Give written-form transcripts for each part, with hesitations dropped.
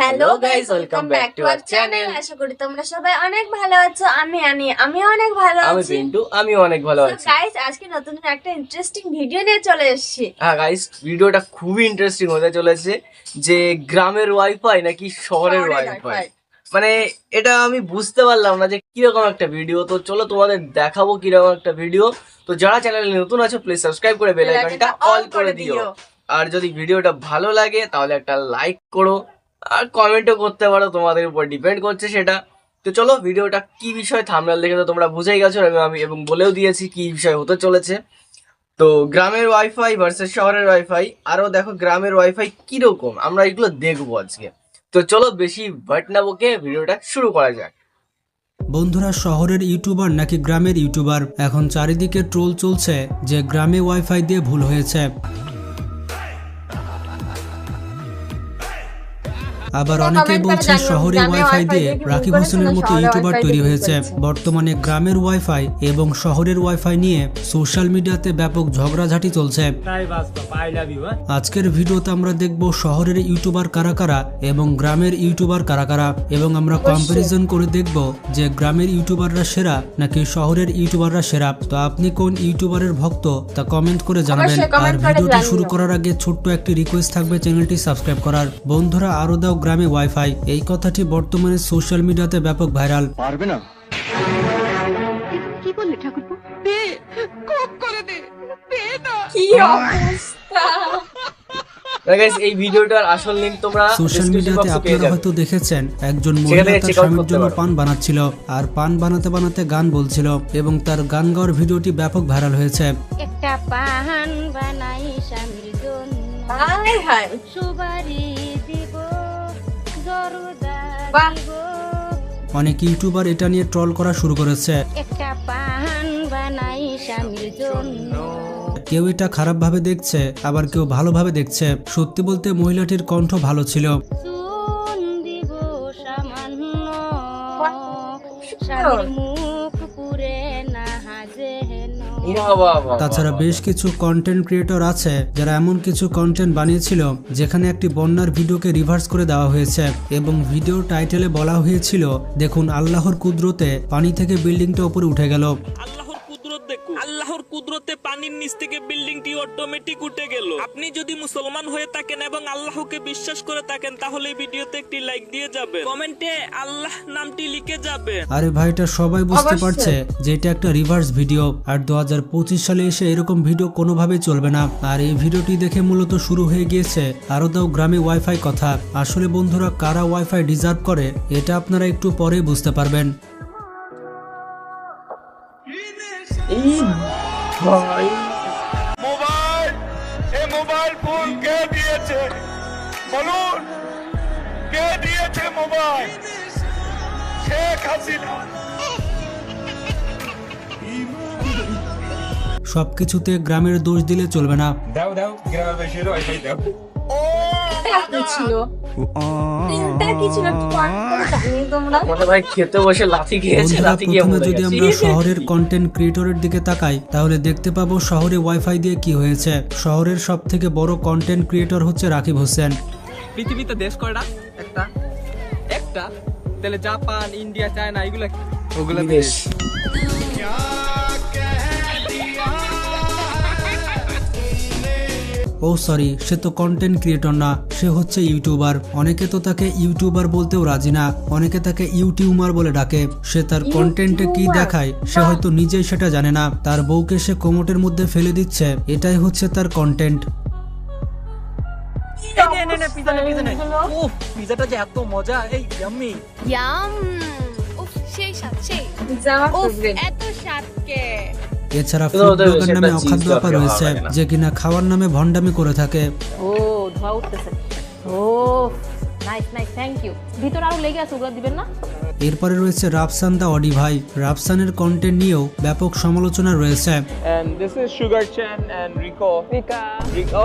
Hello guys, welcome back to our channel. আশা করি তোমরা সবাই অনেক ভালো আছো। আমি অনেক ভালো আমি আছি। পিন্টু, আমি অনেক ভালো আছি। গাইস, আজকে নতুন একটা ইন্টারেস্টিং ভিডিও নিয়ে চলে এসেছি। হ্যাঁ গাইস, ভিডিওটা খুবই ইন্টারেস্টিং হতে চলেছে। যে গ্রামের ওয়াইফাই নাকি শহরের ওয়াইফাই, মানে এটা আমি বুঝতে পারলাম না যে কিরকম একটা ভিডিও। তো চলো তোমাদের দেখাবো কিরকম একটা ভিডিও। তো যারা চ্যানেলে নতুন আছো প্লিজ সাবস্ক্রাইব করে বেল আইকনটা অল করে দিও। আর যদি ভিডিওটা ভালো লাগে তাহলে একটা লাইক করো, আর কমেন্টও করতে পারো, তোমাদের উপর ডিপেন্ড করছে সেটা। তো চলো, ভিডিওটা কি বিষয় থাম্বনেল দেখে তো তোমরা বুঝেই গেছো, এবং বলেও দিয়েছি কি বিষয় হতে চলেছে। তো গ্রামের ওয়াইফাই ভার্সেস শহরের ওয়াইফাই, আরো দেখো গ্রামের ওয়াইফাই কিরকম, আমরা এগুলো দেখবো আজকে। তো চলো বেশি ভাট না বকে ভিডিওটা শুরু করা যাক। বন্ধুরা, শহরের ইউটিউবার নাকি গ্রামের ইউটিউবার, এখন চারিদিকে ট্রোল চলছে যে গ্রামে ওয়াইফাই দিয়ে ভুল হয়েছে। আবার অনেকে বলছে শহরে ওয়াইফাই দিয়ে রাকিব হোসেনের মতো ইউটিউবার তৈরি হয়েছে। বর্তমানে গ্রামের ওয়াইফাই এবং শহরের ওয়াইফাই নিয়ে সোশ্যাল মিডিয়াতে ব্যাপক ঝগড়াঝাটি চলছে। আজকের ভিডিওতে আমরা দেখব শহরের ইউটিউবার কারা কারা এবং গ্রামের ইউটিউবার কারা কারা, এবং আমরা কম্পারিজন করে দেখব যে গ্রামের ইউটিউবাররা সেরা নাকি শহরের ইউটিউবাররা সেরা। তো আপনি কোন ইউটিউবারের ভক্ত তা কমেন্ট করে জানাবেন। আর ভিডিওটি শুরু করার আগে ছোট্ট একটি রিকোয়েস্ট থাকবে চ্যানেলটি সাবস্ক্রাইব করার। বন্ধুরা, আরো দাও গ্রামে ওয়াইফাই, এই কথাটি বর্তমানে সোশ্যাল মিডিয়াতে ব্যাপক ভাইরাল। পারবে না কি বললে ঠাকুরপো? কি অবস্থা! গাইস, এই ভিডিওটার আসল লিংক তোমরা সোশ্যাল ডেসক্রিপশন মিডিয়াতে বক্সে পেয়ে আপনারা যাবে। হয়তো দেখেছেন একজন সেখান মহিলা থেকে তার check out স্বামীর করতে জন্য পারো। পান বানাচ্ছিল, আর পান বানাতে বানাতে গান বলছিল, এবং তার গান গাওয়ার ভিডিওটি ব্যাপক ভাইরাল হয়েছে। একটা পান বানাই স্বামীর জন্য, হাই হাই, সুবারি দিব, জরদা বাহ। দিব। অনেক ইউটিউবার এটা নিয়ে ট্রল করা শুরু করেছে। একটা পান বানাই স্বামীর জন্য। কেউ এটা খারাপভাবে দেখছে, আবার কেউ ভালোভাবে দেখছে। সত্যি বলতে মহিলাটির কণ্ঠ ভালো ছিল। চুন দিব সামান্য, স্বামীর মুখ পুরে না হাজেন। বাবা, তাছাড়া বেশ কিছু কন্টেন্ট ক্রিয়েটর আছে যারা এমন কিছু কন্টেন্ট বানিয়েছিল যেখানে একটি বন্যার ভিডিওকে রিভার্স করে দেওয়া হয়েছে, এবং ভিডিও টাইটেলে বলা হয়েছিল, দেখুন আল্লাহর কুদরতে পানি থেকে বিল্ডিংটা উপরে উঠে গেল। আল্লাহর কুদরত দেখুন, আল্লাহর কুদরতে পানির নিচ থেকে বিল্ডিংটি অটোমেটিক উঠে গেল। আপনি যদি মুসলমান হয়ে থাকেন এবং আল্লাহকে বিশ্বাস করে থাকেন তাহলে এই ভিডিওতে একটি লাইক দিয়ে যাবেন, কমেন্টে আল্লাহ নামটি লিখে যাবেন। আরে ভাই, এটা সবাই বুঝতে পারছে যে এটা একটা রিভার্স ভিডিও, আর 2025 সালে এসে এরকম ভিডিও কোনোভাবেই চলবে না। আর এই ভিডিওটি দেখে মূলত শুরু হয়ে গিয়েছে আরো দাও গ্রামে ওয়াইফাই কথা। আসলে বন্ধুরা, কারা ওয়াইফাই ডিজার্ভ করে এটা আপনারা একটু পরেই বুঝতে পারবেন। এই ভাই, মোবাইল এ মোবাইল ফোন কে দিয়েছে বলুন, কে দিয়েছে মোবাইল? শেখ হাসিনা। সবকিছুতে গ্রামের দোষ দিলে চলবে না। দাও দাও গ্রামের বেশি ওয়াইফাই দাও। কি ছিল? তিনটা কি ছিল? একটু comment করে জানিয়ে তোমরা। মনে ভাই খেতে বসে লাথি খেয়েছে, বন্ধুরা, লাথি খেয়ে প্রথমে মরে যদি গেছে। আমরা শহরের কন্টেন্ট ক্রিয়েটরের দিকে তাকাই তাহলে দেখতে পাবো শহরে ওয়াইফাই দিয়ে কি হয়েছে। শহরের সব থেকে বড় কন্টেন্ট ক্রিয়েটর হচ্ছে রাকিব হোসেন। পৃথিবীতে দেশ কয়টা? একটা একটা তাহলে জাপান, ইন্ডিয়া, চায়না ওগুলা বিদেশ। ও সরি, সে তো কন্টেন্ট ক্রিয়েটর না, সে হচ্ছে ইউটিউবার। অনেকে তো তাকে ইউটিউবার বলতেও রাজি না, অনেকে তাকে ইউটিউবার বলে ডাকে। সে তার কন্টেন্টে কি দেখায় সে হয়তো নিজেই সেটা জানে না। তার বউকে সে কোমরের মধ্যে ফেলে দিচ্ছে, এটাই হচ্ছে তার কন্টেন্ট। উফ, পিজাটা যে এত মজা, এই ইয়াম্মি। ইয়াম, উফ সেই স্বাদ, সেই জামা উফ favorite। এত স্বাদকে। এছাড়া তো ফুড ওদের ব্লগার নামে সেটা অখাদ্য cheese ব্যাপার দরকার রয়েছে লাগে না। যে কিনা খাওয়ার নামে ভণ্ডামি করে থাকে। ও ধোয়া উঠতেছে। ও নাইস নাইস, থ্যাংক ইউ। ভিতরে আরো লেগে আছে, ওগুলো দিবেন না? এরপরে রয়েছে রাফসান দা অডি ভাই। রাফসানের কন্টেন্ট নিয়েও ব্যাপক সমালোচনা রয়েছে। And this is Sugar Chan and Rico. Rico.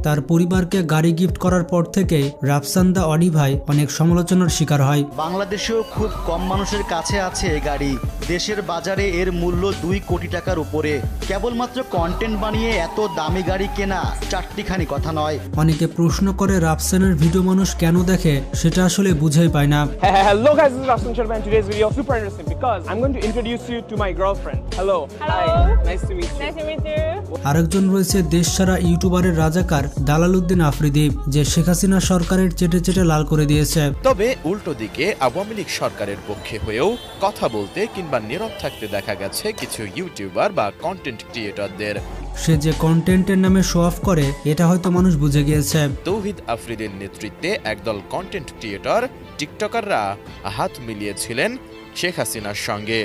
তার পরিবারকে গাড়ি গিফট করার পর থেকে রাফসান দা অনি ভাই অনেক সমালোচনার শিকার হয়। বাংলাদেশেও খুব কম মানুষের কাছে আছে এই গাড়ি। দেশের বাজারে এর মূল্য 2 কোটি টাকার উপরে। কেবলমাত্র কন্টেন্ট বানিয়ে এত দামি গাড়ি কেনা চারটিখানি কথা নয়। অনেকে প্রশ্ন করে রাফসানের ভিডিও মানুষ কেন দেখে, সেটা আসলে বুঝেই পায় না। Hello guys, this is Rafsan Sharma and today's video is super interesting because I'm going to introduce you to my girlfriend. Hello. Hi. Nice to meet you. Nice to meet you. আরেকজন রয়েছে দেশসারা ইউটিউবারের রাজাকার দালালউদ্দিন আফ্রিদি, যে শেখ হাসিনা সরকারের চেটে চেটে লাল করে দিয়েছে। তবে উল্টো দিকে আওয়ামী লীগ সরকারের পক্ষে হয়েও কথা বলতে কিংবা নীরব থাকতে দেখা গেছে কিছু ইউটিউবার বা কন্টেন্ট ক্রিয়েটরদের। সে যে কন্টেন্টের নামে শো অফ করে এটা হয়তো মানুষ বুঝে গিয়েছে। তৌহিদ আফ্রিদির নেতৃত্বে একদল কন্টেন্ট ক্রিয়েটর টিকটকাররা হাত মিলিয়েছিলেন শেখ হাসিনার সঙ্গে।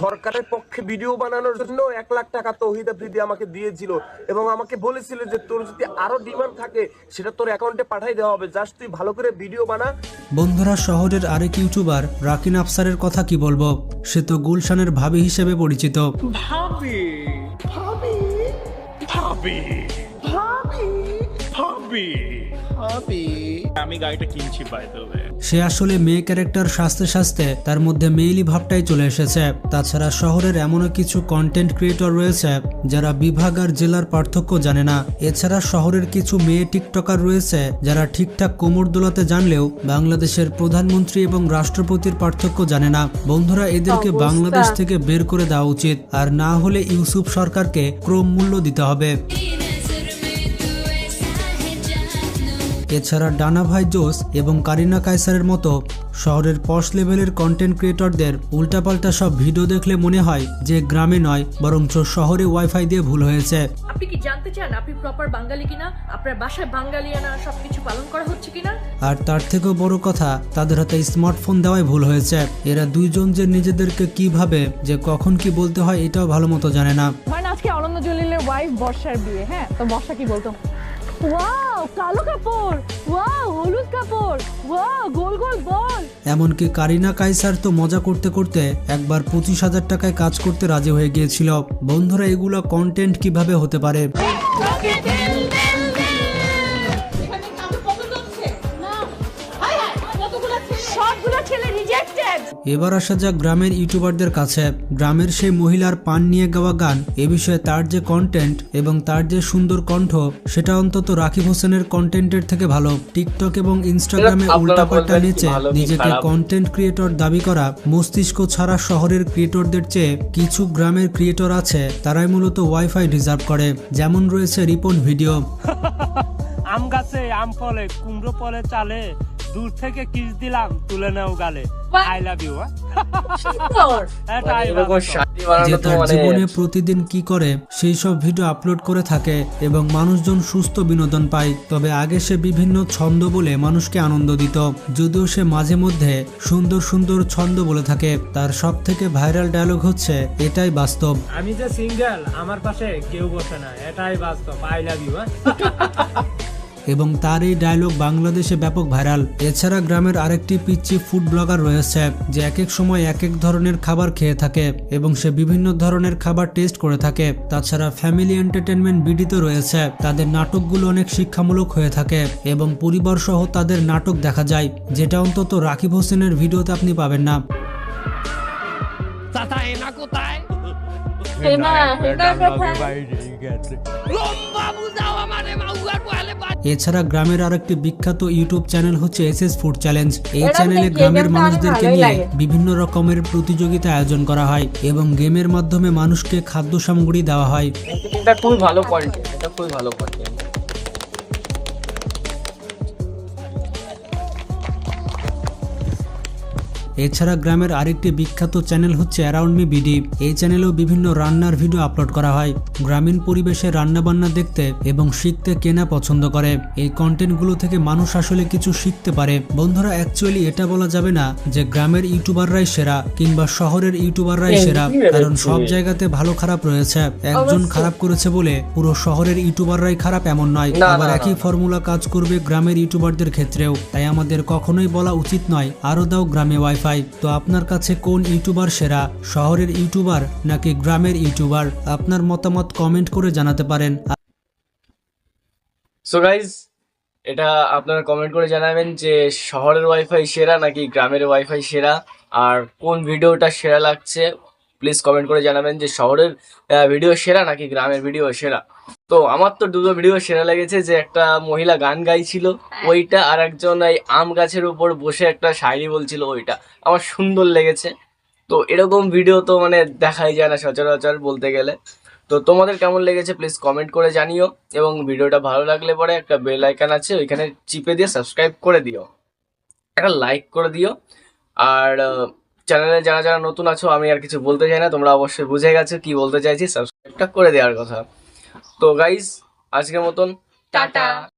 সরকারের পক্ষে ভিডিও বানানোর জন্য 1 লাখ টাকা তৌহিদ আফ্রিদি আমাকে দিয়েছিল এবং আমাকে বলেছিল যে তোর যদি আরো ডিমান্ড থাকে সেটা তোর অ্যাকাউন্টে পাঠিয়ে দেওয়া হবে, জাস্ট তুই ভালো করে ভিডিও বানা। বন্ধুরা, শহরের আরেক ইউটিউবার রাকিন আফসারের কথা কি বলবো, সে তো গুলশানের ভাবি হিসেবে পরিচিত। ভাবি ভাবি ভাবি ভাবি ভাবি ভাবি আমি গাড়িটা কিনছি বাই দ্য ওয়ে। সে আসলে মেয়ে ক্যারেক্টার সাজতে সাজতে তার মধ্যে মেইলি ভাবটাই চলে এসেছে। তাছাড়া শহরের এমনও কিছু কন্টেন্ট ক্রিয়েটর রয়েছে যারা বিভাগ আর জেলার পার্থক্য জানে না। এছাড়া শহরের কিছু মেয়ে টিকটকার রয়েছে যারা ঠিকঠাক কোমর দোলাতে জানলেও বাংলাদেশের প্রধানমন্ত্রী এবং রাষ্ট্রপতির পার্থক্য জানে না। বন্ধুরা, এদেরকে বাংলাদেশ থেকে বের করে দেওয়া উচিত, আর না হলে ইউসুফ সরকারকে ক্রম মূল্য দিতে হবে। এছাড়া ডানা ভাই জোস এবং কারিনা কায়সারের মতো শহরের পশ লেভেলের কন্টেন্ট ক্রিয়েটরদের উল্টাপাল্টা সব ভিডিও দেখলে মনে হয় যে গ্রামে নয় বরঞ্চ শহরে ওয়াইফাই দিয়ে ভুল হয়েছে। আপনি কি জানতে চান আপনি প্রপার বাঙালি কিনা, আপনার বাসায় বাঙালিয়ানা সবকিছু পালন করা হচ্ছে কিনা? আর তার থেকেও বড় কথা, তাদের হাতে স্মার্টফোন দেওয়াই ভুল হয়েছে। এরা দুইজন যে নিজেদেরকে কিভাবে যে কখন কি বলতে হয় এটাও ভালো মতো জানে না। মানে আজকে অনন্ত জলিলের ওয়াইফ বর্ষার বিয়ে, হ্যাঁ, তো বর্ষা কি বলতো? ওয়াও কালো কাপড়, ওয়াও হলুদ কাপড়, ওয়াও গোল গোল বল। এমনকি কারিনা কায়সার তো মজা করতে করতে একবার 25,000 টাকায় কাজ করতে রাজি হয়ে গিয়েছিল। বন্ধুরা, এগুলো কন্টেন্ট কিভাবে হতে পারে? এবার আসা যাক গ্রামের ইউটিউবারদের কাছে। গ্রামের সেই মহিলার পান নিয়ে গাওয়া গান, এ বিষয়ে তার যে কন্টেন্ট এবং তার যে সুন্দর কণ্ঠ, সেটা অন্তত রাকিব হোসেনের কন্টেন্টের থেকে ভালো। টিকটক এবং ইনস্টাগ্রামে উল্টাপাল্টা নেচে নিজেকে কন্টেন্ট ক্রিয়েটর দাবি করা মস্তিষ্ক ছাড়া শহরের ক্রিয়েটরদের চেয়ে কিছু গ্রামের ক্রিয়েটর আছে, তারাই মূলত ওয়াইফাই রিজার্ভ করে। যেমন রয়েছে রিপন ভিডিও। আম গাছে আম ফলে, কুমড়ো ফলে চালে, দূর থেকে কিস দিলাম তুলে নাও গালে। I love you. যে তার জীবনে প্রতিদিন কি করে সেই সব ভিডিও আপলোড করে থাকে এবং মানুষজন সুস্থ বিনোদন পায়। তবে আগে সে বিভিন্ন ছন্দ বলে মানুষকে আনন্দ দিত, যদিও সে মাঝে মধ্যে সুন্দর সুন্দর ছন্দ বলে থাকে। তার সব থেকে ভাইরাল ডায়লগ হচ্ছে এটাই বাস্তব। আমি যে সিঙ্গেল, আমার পাশে কেউ বসে না, এটাই বাস্তব। I love you. এবং তার এই ডায়লগ বাংলাদেশে ব্যাপক ভাইরাল। এছাড়া গ্রামের আরেকটি পিচ্চি ফুড ব্লগার রয়েছে যে এক এক সময় এক এক ধরনের খাবার খেয়ে থাকে এবং সে বিভিন্ন ধরনের খাবার টেস্ট করে থাকে। তাছাড়া ফ্যামিলি এন্টারটেনমেন্ট বিডিতে রয়েছে, তাদের নাটকগুলো অনেক শিক্ষামূলক হয়ে থাকে এবং পরিবার সহ তাদের নাটক দেখা যায়, যেটা অন্তত রাকিব হোসেনের ভিডিওতে আপনি পাবেন না। এছাড়া গ্রামের আরেকটি বিখ্যাত ইউটিউব চ্যানেল হচ্ছে এসএস ফুড চ্যালেঞ্জ। এই চ্যানেলে গ্রামের মানুষদেরকে নিয়ে বিভিন্ন রকমের প্রতিযোগিতা আয়োজন করা হয় এবং গেমের মাধ্যমে মানুষকে খাদ্য সামগ্রী দেওয়া হয়। এটা খুবই ভালো কোয়ালিটি, এটা খুবই ভালো কোয়ালিটি। এছাড়া গ্রামের আরেকটি বিখ্যাত চ্যানেল হচ্ছে অ্যারাউন্ড মি বিডি। এই চ্যানেলেও বিভিন্ন রান্নার ভিডিও আপলোড করা হয়। গ্রামীণ পরিবেশে রান্না বান্না দেখতে এবং শিখতে কেনা পছন্দ করে। এই কন্টেন্টগুলো থেকে মানুষ আসলে কিছু শিখতে পারে। বন্ধুরা, অ্যাকচুয়ালি এটা বলা যাবে না যে গ্রামের ইউটিউবাররাই সেরা কিংবা শহরের ইউটিউবাররাই সেরা, কারণ সব জায়গাতে ভালো খারাপ রয়েছে। একজন খারাপ করেছে বলে পুরো শহরের ইউটিউবাররাই খারাপ এমন নয়। আবার একই ফর্মুলা কাজ করবে গ্রামের ইউটিউবারদের ক্ষেত্রেও। তাই আমাদের কখনোই বলা উচিত নয় আরো দাও গ্রামে ওয়াইফাই। তো আপনার কাছে কোন ইউটিউবার সেরা, শহরের ইউটিউবার নাকি গ্রামের ইউটিউবার? আপনার মতামত কমেন্ট করে জানাতে পারেন। সো গাইজ, এটা আপনারা কমেন্ট করে জানাবেন যে শহরের ওয়াইফাই সেরা নাকি গ্রামের ওয়াইফাই সেরা, আর কোন ভিডিওটা সেরা লাগছে প্লিজ কমেন্ট করে জানাবেন যে শহরের ভিডিও সেরা নাকি গ্রামের ভিডিও সেরা। তো আমার তো দুটো ভিডিও সেরা লেগেছে, যে একটা মহিলা গান গাইছিল ওইটা, আর একজন এই আম গাছের উপর বসে একটা শায়রি বলছিল ওইটা আমার সুন্দর লেগেছে। তো এরকম ভিডিও তো মানে দেখাই যায় না সচরাচর বলতে গেলে। তো তোমাদের কেমন লেগেছে প্লিজ কমেন্ট করে জানিও, এবং ভিডিওটা ভালো লাগলে পরে একটা বেল আইকন আছে ওইখানে চিপে দিয়ে সাবস্ক্রাইব করে দিও, একটা লাইক করে দিও। আর চ্যানেলে যারা যারা নতুন আছো, আমি আর কিছু বলতে চাই না, তোমরা অবশ্যই বুঝে গেছো কি বলতে চাইছি, সাবস্ক্রাইবটা করে দেওয়ার কথা। তো গাইজ, আজকের মতন টাটা।